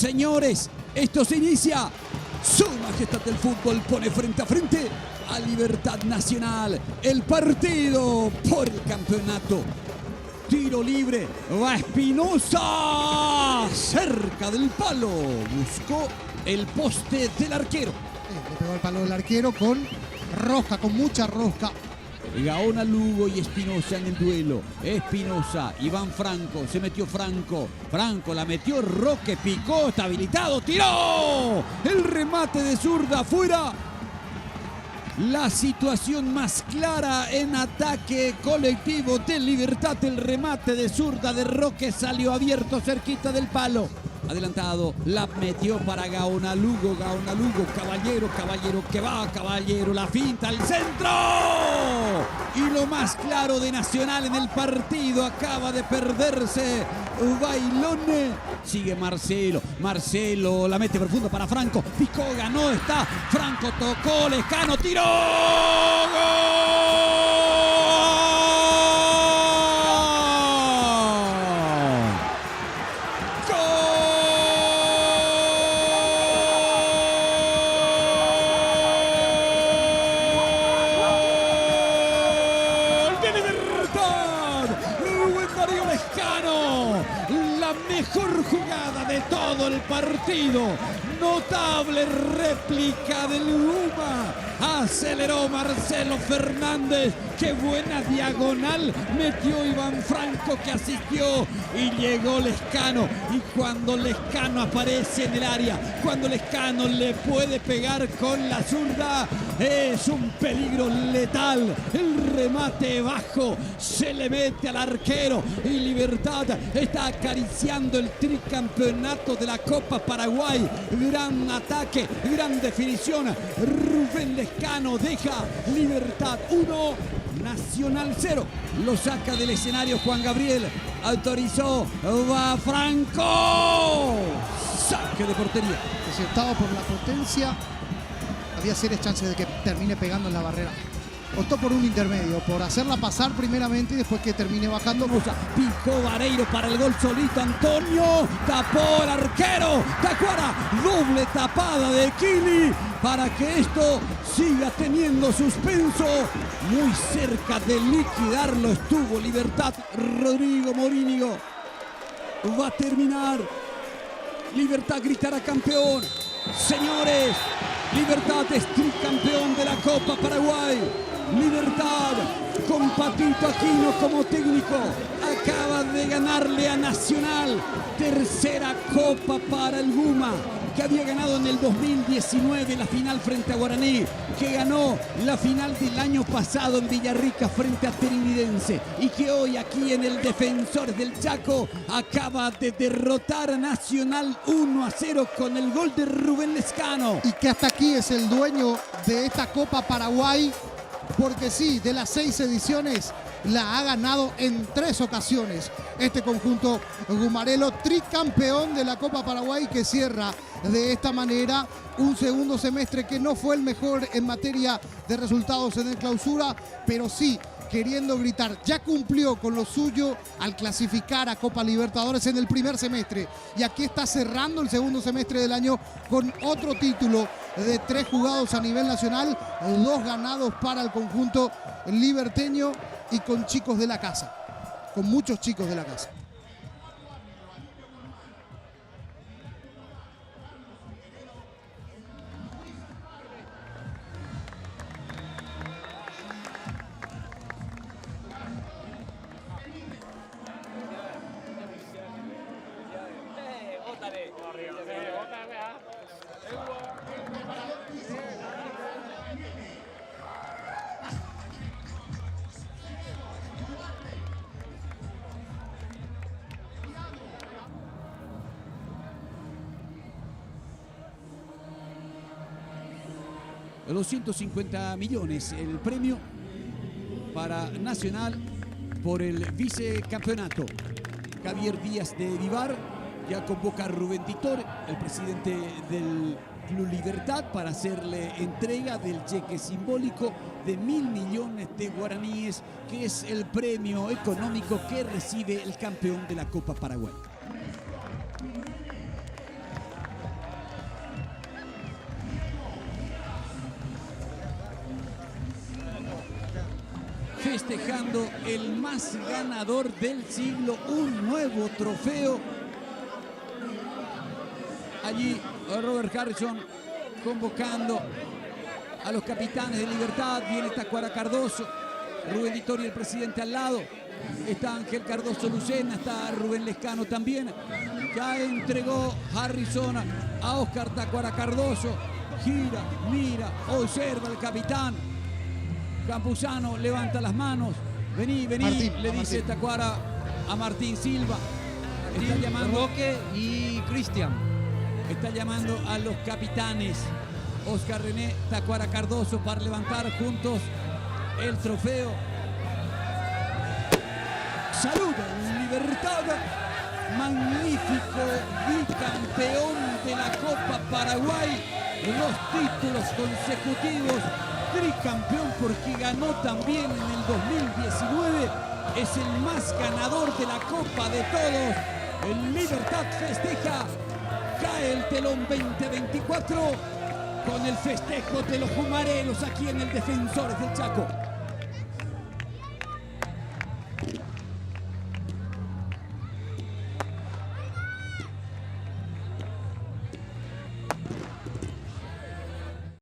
Señores, esto se inicia. Su Majestad del Fútbol pone frente a frente a Libertad Nacional. El partido por el campeonato. Tiro libre. Va Espinosa. Cerca del palo. Buscó el poste del arquero. Le pegó el palo del arquero con rosca, con mucha rosca. Gaona Lugo y Espinosa en el duelo. Espinosa, Iván Franco, se metió Franco. Franco la metió, Roque picó, está habilitado, tiró. El remate de zurda afuera. La situación más clara en ataque colectivo de Libertad. El remate de zurda de Roque salió abierto cerquita del palo. Adelantado, la metió para Gaona Lugo, Caballero, Caballero que va, Caballero, la finta al centro. Y lo más claro de Nacional en el partido, acaba de perderse Bailone. Sigue Marcelo, Marcelo la mete profundo para Franco, picó, ganó, está, Franco tocó, Lescano, tiró, ¡gol! Mejor jugada de todo el partido. Notable réplica del Luma. Aceleró Marcelo Fernández. Qué buena diagonal metió Iván Franco, que asistió, y llegó Lescano. Y cuando Lescano aparece en el área, cuando Lescano le puede pegar con la zurda, es un peligro letal. El remate bajo se le mete al arquero y Libertad está acariciando el tricampeonato de la Copa Paraguay. Gran ataque, gran definición. Rubén Lescano deja Libertad 1, Nacional 0. Lo saca del escenario Juan Gabriel. Autorizó, va Franco. Saque de portería. Desertado por la potencia. Había serias chances de que termine pegando en la barrera. Optó por un intermedio, por hacerla pasar primeramente y después que termine bajando. Picó Vareiro para el gol solito. Antonio tapó el arquero. Tacuara, doble tapada de Kili para que esto siga teniendo suspenso. Muy cerca de liquidarlo estuvo Libertad. Rodrigo Morínigo va a terminar. Libertad gritará campeón. Señores, Libertad es tricampeón de la Copa Paraguay. Libertad, con Patito Aquino como técnico, acaba de ganarle a Nacional. Tercera Copa para el Guma, que había ganado en el 2019 la final frente a Guaraní, que ganó la final del año pasado en Villarrica frente a Trinidense, y que hoy aquí en el Defensores del Chaco acaba de derrotar a Nacional 1-0 con el gol de Rubén Lescano. Y que hasta aquí es el dueño de esta Copa Paraguay, porque sí, de las 6 ediciones la ha ganado en 3 ocasiones. Este conjunto gumarelo, tricampeón de la Copa Paraguay, que cierra de esta manera un segundo semestre que no fue el mejor en materia de resultados en el clausura, pero sí queriendo gritar, ya cumplió con lo suyo al clasificar a Copa Libertadores en el primer semestre. Y aquí está cerrando el segundo semestre del año con otro título de 3 jugados a nivel nacional, 2 ganados para el conjunto liberteño y con chicos de la casa, con muchos chicos de la casa. Los 150 millones, el premio para Nacional por el vicecampeonato. Javier Díaz de Vivar ya convoca a Rubén Titor, el presidente del Club Libertad, para hacerle entrega del cheque simbólico de 1.000 millones de guaraníes, que es el premio económico que recibe el campeón de la Copa Paraguay. festejando el más ganador del siglo, un nuevo trofeo. Allí Robert Harrison convocando a los capitanes de Libertad. Viene Tacuara Cardoso, Rubén Di Toni, el presidente, al lado. Está Ángel Cardoso Lucena, está Rubén Lescano también. Ya entregó Harrison a Oscar Tacuara Cardoso. Gira, mira, observa el capitán. Campuzano levanta las manos. Vení, vení, Martín, le dice Martín. Tacuara a Martín Silva. Está llamando, Roque y Cristian. está llamando a los capitanes. Oscar René, Tacuara Cardoso, para levantar juntos el trofeo. Salud, Libertad. Magnífico bicampeón de la Copa Paraguay. 2 títulos consecutivos. Tricampeón porque ganó también en el 2019. Es el más ganador de la Copa de todos. El Libertad festeja. Cae el telón 2024 con el festejo de los Jumarelos aquí en el Defensores del Chaco.